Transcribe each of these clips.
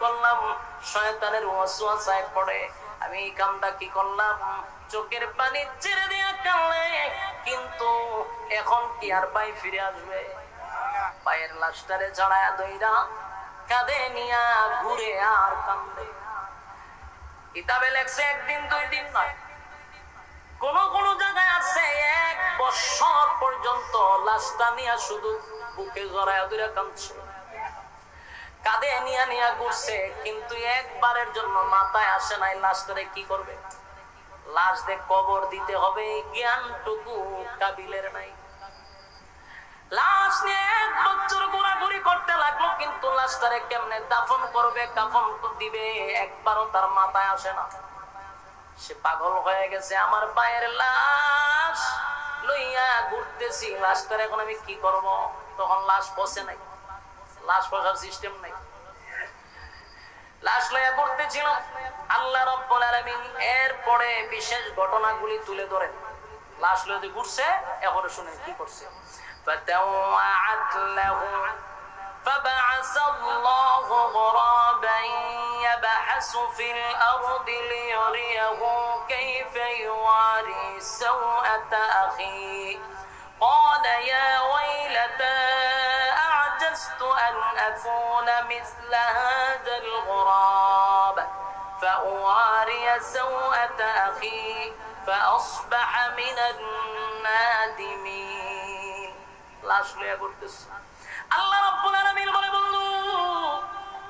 করলাম, শয়তানের ওয়াসওয়াসায় পড়ে আমি এই কামটা কি করলাম, চোখের পানি ছেড়ে দিয়ে কাঁদলে, কিন্তু এখন কি আর ভাই ফিরে আসবে? পায়ের লাশটারে জড়ায়া দইরা কাঁধে নিয়া ঘুরে আর কান্দে। কিতাবে লেখছে একদিন 2 দিন নয়, কোন কোন জায়গায় আছে 1 বছর পর্যন্ত লাশটা নিয়া শুধু বুকে জড়ায়া দইরা কাঁদছে, কাঁধে নিয়া নিয়া ঘুরছে, কিন্তু একবারের জন্য মাথায় আসে নাই লাশটারে কি করবে, লাশ দিয়ে কবর দিতে হবে জ্ঞানটুকু কাবিলের নাই। লাশ নিয়ে 1 বছর ঘোরাঘুরি করতে লাগলো, কিন্তু লাশটারে কেমনে দাফন করবে, কাফন দিবে, একবারও তার মাথায় আসে না। সে পাগল হয়ে গেছে, আমার পায়ের লাশ লইয়া ঘুরতেছি, লাশটার এখন আমি কি করব? তখন লাশ পচে নাই, লাশ পচার সিস্টেম নাই, লাশ লইয়া ঘুরতেছিল। আল্লাহ রাব্বুল আলামিন এরপরে বিশেষ ঘটনাগুলি তুলে ধরেন। লাশ লইয়া ঘুরছে, এখন শুনেন কি করছে। فَتَوَّعَتْ لَهُ فَبَعَثَ اللَّهُ غُرَابًا يَبْحَثُ فِي الْأَرْضِ لِيُرِيَهُ كَيْفَ يُوَارِي سَوْءَةَ أَخِيهِ قَالَ يَا وَيْلَتَى أَعْجَزْتُ أَنْ أَكُونَ مِثْلَ هَذَا الْغُرَابِ فَأُوَارِيَ سَوْءَةَ أَخِي فَأَصْبَحَ مِنَ النَّادِمِينَ। লাশ লইয়া ঘুরতেছে। আল্লাহ রাব্বুল আলামিন বলে, বন্ধু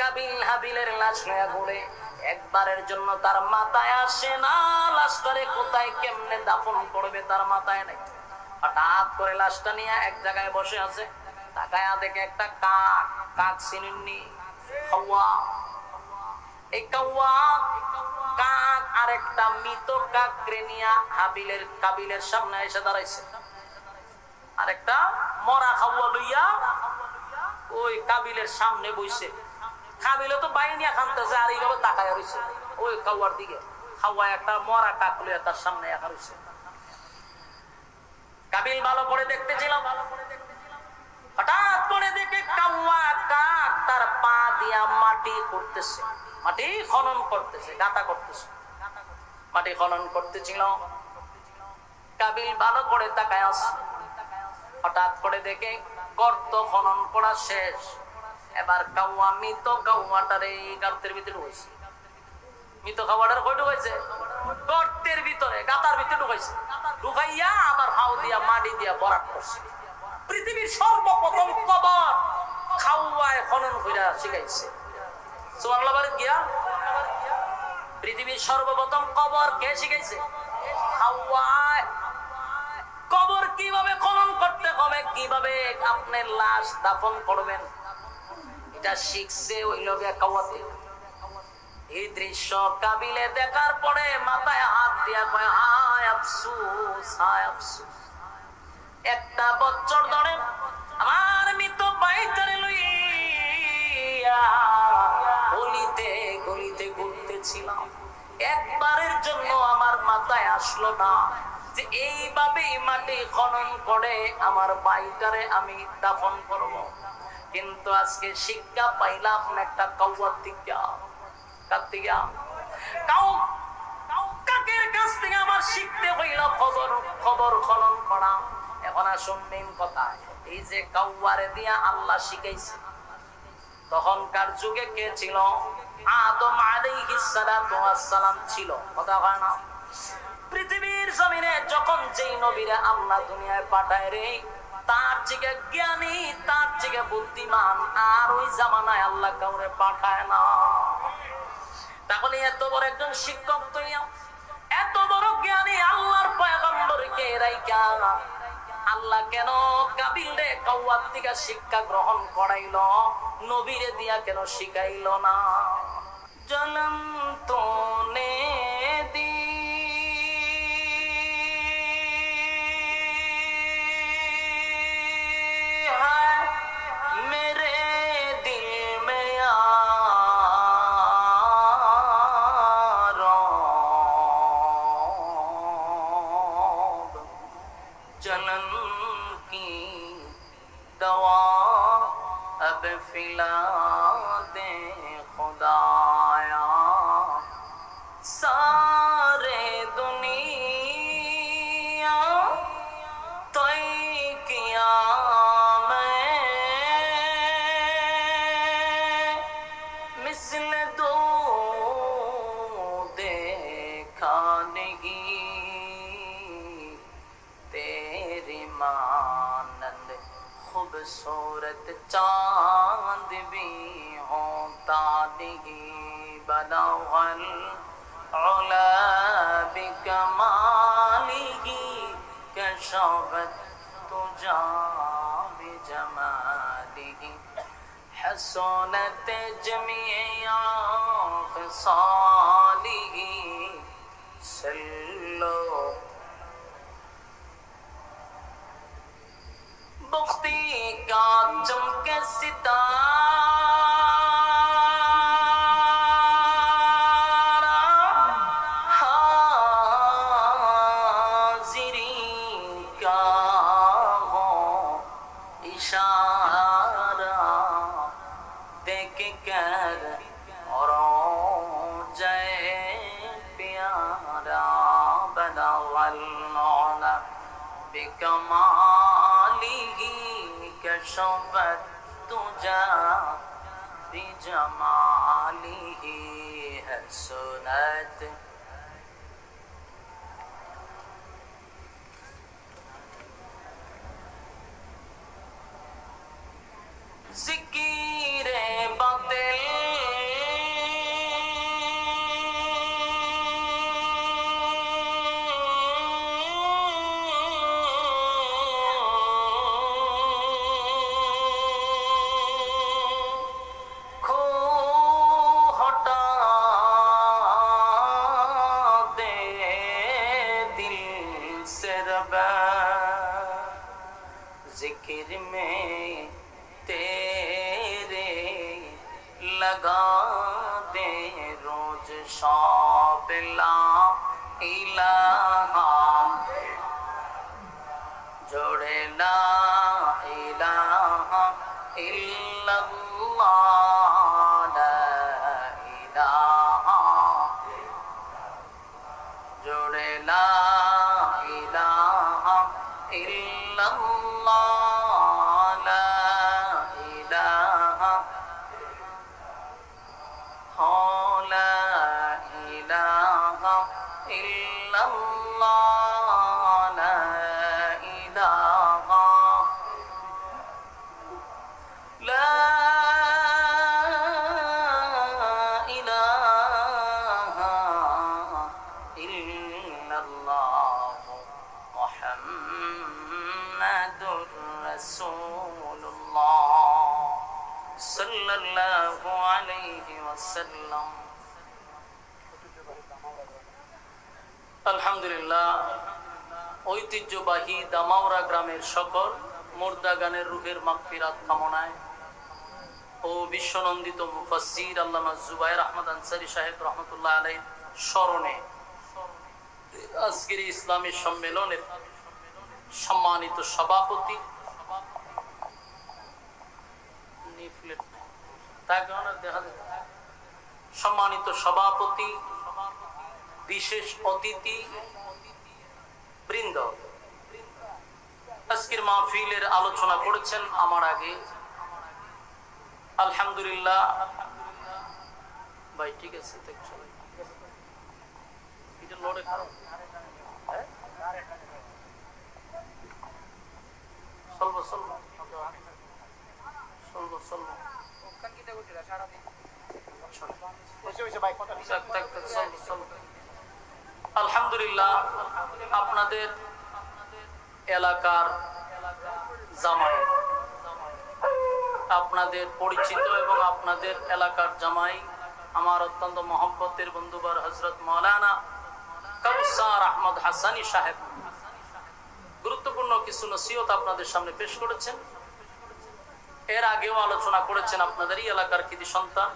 কাবিল হাবিলের লাশ লইয়া ঘুরে, একবারের জন্য তার মাথায় আসে না লাশটারে কোথায় কেমনে দাফন করবে, তার মাথায় নাই। হঠাৎ করে লাশটা নিয়ে এক জায়গায় বসে আছে, তাকায়া দেখে একটা কাক, কাক চিনেননি? কাওয়া। এই কাওয়া কাক আরেকটা মৃত কাকরে নিয়া কাবিলের সামনে এসে দাঁড়াইছে। আরেকটা মরা কাওয়া লইয়া ওই কাবিলের সামনে বইছে। কাবিলে তো বাইনিয়া খানতেছে, আর এইভাবে তাকায়া রইছে ওই কাওয়ার দিকে। কাওয়া একটা মরা কাক লইয়া তার সামনে একা রইছে। কাবিল ভালো করে দেখতেছিলাম, হঠাৎ করে দেখে কাওয়া কাক তার পা দিয়া মাটি করতেছে, মাটি খনন করতেছে, গাঁথা করতেছে। মাটি খনন করতেছিল, কাবিল ভালো করে তাকায় আছে। হঠাৎ করে দেখে গর্ত খনন করা শেষ, এবার কাওয়া মৃত কাওয়াটার এই গর্তের ভিতরে ঢুকাইছে। মৃত কাওয়াটার কই ঢুকাইছে? গর্তের ভিতরে, গাঁথার ভিতরে ঢুকাইছে। ঢুকাইয়া আবার হাও দিয়া মাটি দিয়া ভরাট করছে। পৃথিবীর সর্বপ্রথম কবর কাওয়ায় খনন কইরা শিখাইছে। সুবহানাল্লাহ বলেন গিয়া। পৃথিবীর সর্বপ্রথম কবর কে শিখাইছে? কাওয়ায়। কবর কিভাবে খনন করতে হবে, কিভাবে আপনার লাশ দাফন করবেন, এটা শিখছে ওই লোকে কাওয়াতে। এই দৃশ্য কাবিলে দেখার পরে মাথায় হাত দিয়া কয়, হায় আফসোস, হায় আফসোস। 1 বছর ধরে আমার মৃত ভাইটারে লইয়া গলিতে গলিতে ঘুরতেছিলাম, একবারের জন্য আমার মাথায় আসলো না যে এইভাবেই মাটি খনন করে আমার ভাইটারে আমি দাফন করব। কিন্তু আজকে শিক্ষা পাইলাম একটা কাওয়ার থেকে। কাকের কাছ থেকে আমার শিখতে হইল খবর খনন করা। এখন আসুন মেন কথা, এই যে কাওয়ারে দিয়া আল্লাহ শিখাইছে, তখনকার যুগে কে ছিল? আদম আলাইহিস সালাতু ওয়াস সালাম ছিল। কথা হয় না? পৃথিবীর জমিনে যখন যেই নবীরা আল্লাহ দুনিয়ায় পাঠায় রে, তার থেকে জ্ঞানী, তার থেকে বুদ্ধিমান আর ওই জামানায় আল্লাহ কাউরে পাঠায় না। তাহলে এত বড় একজন শিক্ষক তুইয়া, এত বড় জ্ঞানী আল্লাহর পয়গম্বরকে রাইখা আল্লাহ কেন কাবিলে কাওয়ার থেকে শিক্ষা গ্রহণ করাইল, নবীরে দিয়া কেন শিখাইল না? জলম তোনে দি फिला दे खुदा। देखा नहीं तेरी मानंद खूबसूरत चांद भी होता नहीं बलगल उला बिकमालिही कशफत तुजा बिजमालिही हसनत जमीअ खसालिही सल्लो बुख्ती का चमके सितारा हाजिरी का हो इशारा देख कर और जय प्यारा बदल बिकमालिही कशफत तुजा बिजमालिही हसनत ज़िकीरे बातिल जिक्र में तेरे लगा दे रोज शाबिला इलाहा जोड़े ला इलाहा इल्लल्लाह ला इलाहा जोड़े ला इलाहा इल्लल्लाह ला इलाहा हो ला इलाहा इल्लल्लाह ला इलाहा ला इलाहा इल्लल्लाह मुहम्मदुर रसूलुल्लाह सल्लल्लाहु अलैहि वसल्लम। আলহামদুলিল্লাহ, ঐতিহ্যবাহী দামাওরা গ্রামের সকল মুর্দা গানের রুহের মাগফিরাত কামনায় ও বিশ্বনন্দিত মুফাসসির আল্লামা জুবায়ের আহমদ আনসারী সাহেব রহমতুল্লাহ আলাইহির স্মরণে আজকের ইসলামী সম্মেলনের সম্মানিত সভাপতি সম্মানিত সভাপতি, বিশেষ অতিথি বৃন্দ, আজকের মাহফিলের আলোচনা করেছেন আমার আগে। আলহামদুলিল্লাহ ভাই, ঠিক আছে, এটা লড়ে খারাপ আলহামদুলিল্লাহ, আপনাদের এলাকার জামাই, আপনাদের পরিচিত এবং আপনাদের এলাকার জামাই, আমার অত্যন্ত মহব্বতের বন্ধুবার হযরত মাওলানা কাউসার আহমদ হাসানী সাহেব গুরুত্বপূর্ণ কিছু নসিহত আপনাদের সামনে পেশ করেছেন। এর আগেও আলোচনা করেছেন আপনাদেরই এলাকার কৃতি সন্তান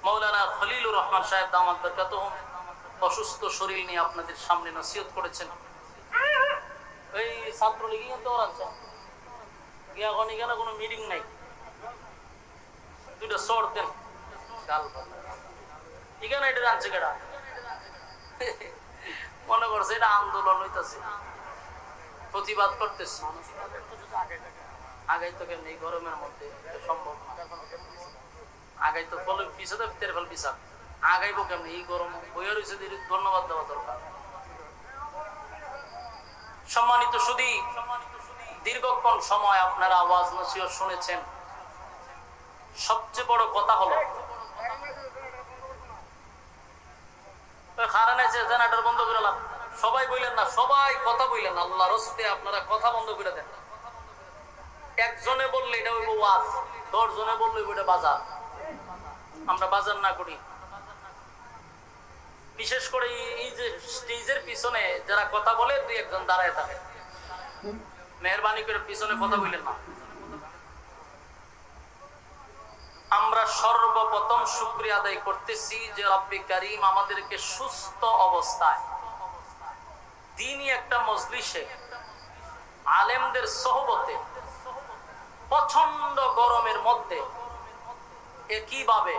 মাওলানা খলিলুর রহমান সাহেব দামাত বরকাতুহুম। অসুস্থ শরীর নিয়ে আপনাদের সামনে নসিহত করেছেন। এই ছাত্রলীগ তো আছে গিয়া গনি গেলে কোনো মিটিং নাই, দুইটা সর দেন গাল এখানে এটা জানছে কেডা মনে করছে এটা আন্দোলন হইতেছে, প্রতিবাদ করতেছে। আগাই তো কেন এই গরমের মধ্যে সম্ভব না, আগাই তো ফল পিছাতে তেরে ফেল পিছা আগাইবো কেমনি? এই গরম বইয়া রয়েছে, ধন্যবাদ দেওয়া দরকার। সম্মানিত সুধী, দীর্ঘক্ষণ সময় আপনারা আওয়াজ নসিহত শুনেছেন। সবচেয়ে বড় কথা হলো জেনারেটর বন্ধ করে লাভ। সবাই বললেন না, সবাই কথা বললেন, আল্লাহর হস্তে আপনারা কথা বন্ধ করে দেন। একজনে বললে এটা হইব ওয়াজ, 10 জনে বললে এটা বাজার। আমরা বাজার না করি। বিশেষ করে এই যে স্টেজের পিছনে যারা কথা বলে, 2-1 দাঁড়ায় থাকে, মেহরবানি করে পিছনে কথা বললেন না। আমরা সর্বপ্রথম শুকরিয়া আদায় করতেছি যে রব্বে কারীম আমাদেরকে সুস্থ অবস্থায় দ্বীনি একটা মজলিসে আলেমদের সোহবতে প্রচন্ড গরমের মধ্যে একইভাবে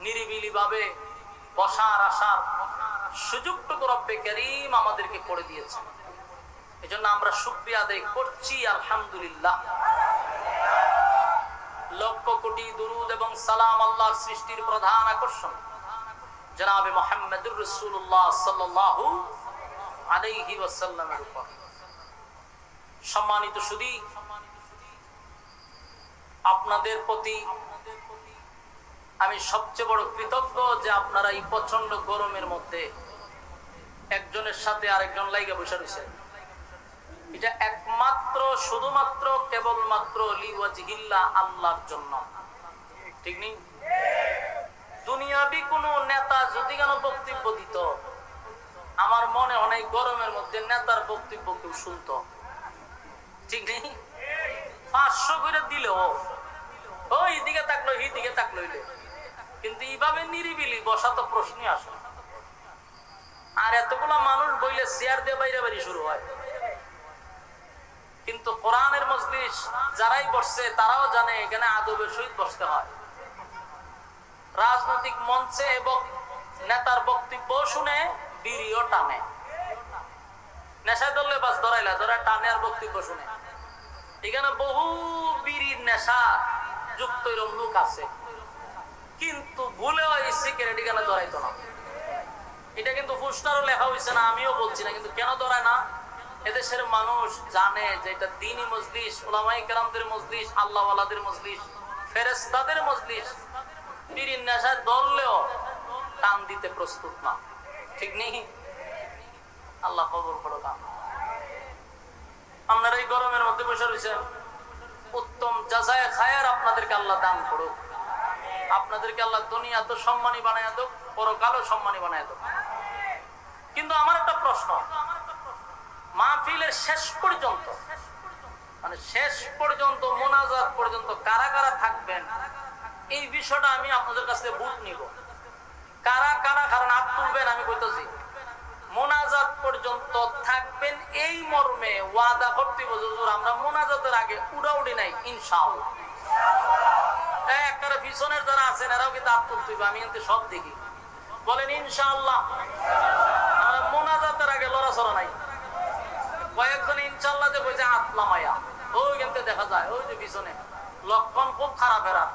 নিরিবিলি ভাবে বসার আসার সুযোগটুকু রব্বে কারীম আমাদেরকে করে দিয়েছেন। এজন্য আমরা শুকরিয়া আদায় করছি, আলহামদুলিল্লাহ। লক্ষ কোটি দুরুদ এবং সালাম আল্লাহর সৃষ্টির প্রধান আকর্ষণ জনাবে মুহাম্মদুর রাসূলুল্লাহ সাল্লাল্লাহু আলাইহি ওয়াসাল্লামের উপর। সম্মানিত সুধী, আপনাদের প্রতি আমি সবচেয়ে বড় কৃতজ্ঞ যে আপনারা এই প্রচন্ড গরমের মধ্যে একজনের সাথে আরেকজন লাইগা বসে রয়েছে। এটা একমাত্র শুধুমাত্র কেবলমাত্র লিওয়াজহিল্লাহ, আল্লাহর জন্য। ঠিক নেই? দুনিয়াবি কোন নেতা যদি কেন বক্তব্য দিত, আমার মনে অনেক গরমের মধ্যে নেতার বক্তব্য কেউ শুনতো। ঠিক নেই? 500 করে দিলেও ওই দিকে তাকলো, এই দিকে তাকলো, কিন্তু এইভাবে নিরিবিলি বসা তো প্রশ্নই আসে। আর এতগুলা মানুষ বইলে চেয়ার দিয়ে বাইরে বাইরে শুরু হয়। কিন্তু কোরআনের মজলিস যারাই বসছে তারাও জানে এখানে আদবের সহিত বসতে হয়। রাজনৈতিক মঞ্চে এবং নেতার বক্তব্য শুনে বিড়িও টানে, নেশায় ধরলে বাস ধরাইলা ধরা টানে আর বক্তব্য শুনে। এখানে বহু বিড়ির নেশা যুক্ত এরকম লোক আছে, কিন্তু ভুলেও এই সিগারেট এখানে ধরাইতো না। এটা কিন্তু পোস্টারও লেখা হয়েছে না, আমিও বলছি না, কিন্তু কেন ধরায় না? এদেশের মানুষ জানে যে এটা দ্বীনি মজলিস, উলামায়ে কেরামদের মজলিস, আল্লাহ ওয়ালাদের মজলিস, ফেরেশতাদের মজলিস। বিড়ির নেশায় ধরলেও টান দিতে প্রস্তুত না। ঠিক নেই? আল্লাহ কবুল করুক। আপনারা এই গরমের মধ্যে বসে রয়েছেন, উত্তম জাযায়ে খায়ের আপনাদেরকে আল্লাহ দান করুক। আপনাদেরকে আল্লাহ দুনিয়া তো সম্মানী বানায় দেব, পরকালও সম্মানী বানায় দেব। কিন্তু আমার একটা প্রশ্ন, মাহফিলের শেষ পর্যন্ত, মানে শেষ পর্যন্ত মোনাজাত পর্যন্ত কারা কারা থাকবেন, এই বিষয়টা আমি আপনাদের কাছ থেকে বুট নিব। কারা কারা কারণ হাত তুলবেন, আমি কইতেছি মোনাজাত পর্যন্ত থাকবেন, এই মর্মে ওয়াদা করতে হুজুর আমরা মোনাজাতের আগে উড়াউড়ি নাই ইনশাআল্লাহ। একটা পিছনের যারা আছেন এরাও কিন্তু হাত তুলতে হবে, আমি কিন্তু সব দেখি। বলেন ইনশাআল্লাহ। মোনাজাতের আগে লড়াচড়া নাই। কয়েকজন ইনশাআল্লাহ যে বলছে আতলামায়া, ওই কিন্তু দেখা যায় ওই যে পিছনে লক্ষণ খুব খারাপ এরা।